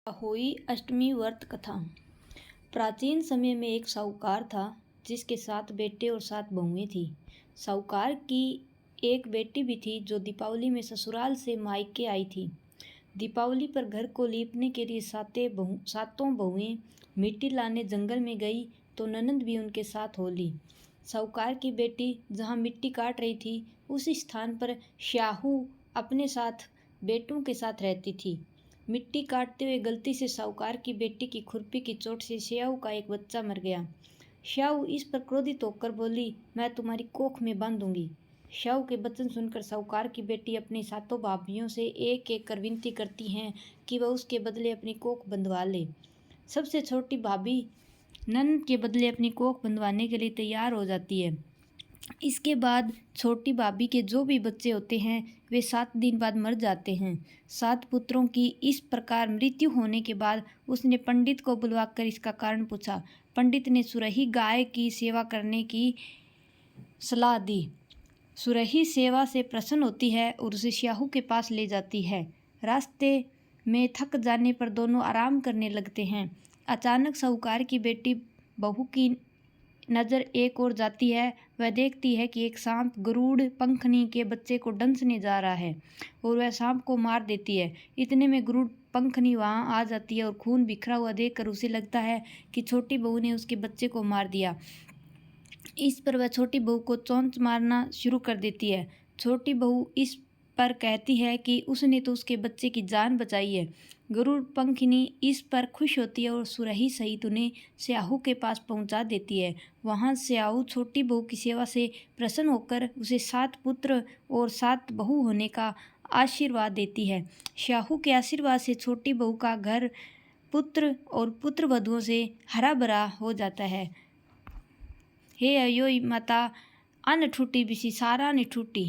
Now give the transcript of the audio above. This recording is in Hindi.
अहोई अष्टमी व्रत कथा। प्राचीन समय में एक साहूकार था जिसके 7 बेटे और 7 बहुएं थी। साहूकार की एक बेटी भी थी जो दीपावली में ससुराल से मायके आई थी। दीपावली पर घर को लीपने के लिए सातों बहुएं मिट्टी लाने जंगल में गई तो ननद भी उनके साथ हो ली। साहूकार की बेटी जहाँ मिट्टी काट रही थी उस स्थान पर श्याहू अपने साथ बेटों के साथ रहती थी। मिट्टी काटते हुए गलती से साहूकार की बेटी की खुरपी की चोट से श्याहू का एक बच्चा मर गया। श्याहू इस पर क्रोधित होकर बोली, मैं तुम्हारी कोख में बांधूंगी। श्याहू के वचन सुनकर साहूकार की बेटी अपनी सातों भाभियों से एक एक कर विनती करती हैं कि वह उसके बदले अपनी कोख बंधवा ले। सबसे छोटी भाभी ननद के बदले अपनी कोख बंधवाने के लिए तैयार हो जाती है। इसके बाद छोटी भाभी के जो भी बच्चे होते हैं वे 7 दिन बाद मर जाते हैं। 7 पुत्रों की इस प्रकार मृत्यु होने के बाद उसने पंडित को बुलवाकर इसका कारण पूछा। पंडित ने सुरही गाय की सेवा करने की सलाह दी। सुरही सेवा से प्रसन्न होती है और उसे श्याहू के पास ले जाती है। रास्ते में थक जाने पर दोनों आराम करने लगते हैं। अचानक साहूकार की बेटी बहू की नज़र एक ओर जाती है। वह देखती है कि एक सांप गरुड़ पंखनी के बच्चे को डंसने जा रहा है और वह सांप को मार देती है। इतने में गरुड़ पंखनी वहां आ जाती है और खून बिखरा हुआ देखकर उसे लगता है कि छोटी बहू ने उसके बच्चे को मार दिया। इस पर वह छोटी बहू को चोंच मारना शुरू कर देती है। छोटी बहू इस पर कहती है कि उसने तो उसके बच्चे की जान बचाई है। गरुड़ पंखिनी इस पर खुश होती है और सुरही सहित उन्हें श्याहू के पास पहुंचा देती है। वहां श्याहू छोटी बहू की सेवा से प्रसन्न होकर उसे 7 पुत्र और 7 बहू होने का आशीर्वाद देती है। श्याहू के आशीर्वाद से छोटी बहू का घर पुत्र और पुत्रवधुओं से हरा भरा हो जाता है। हे अयोई माता, अन्न ठूटी बिसी सारा ने ठूटी।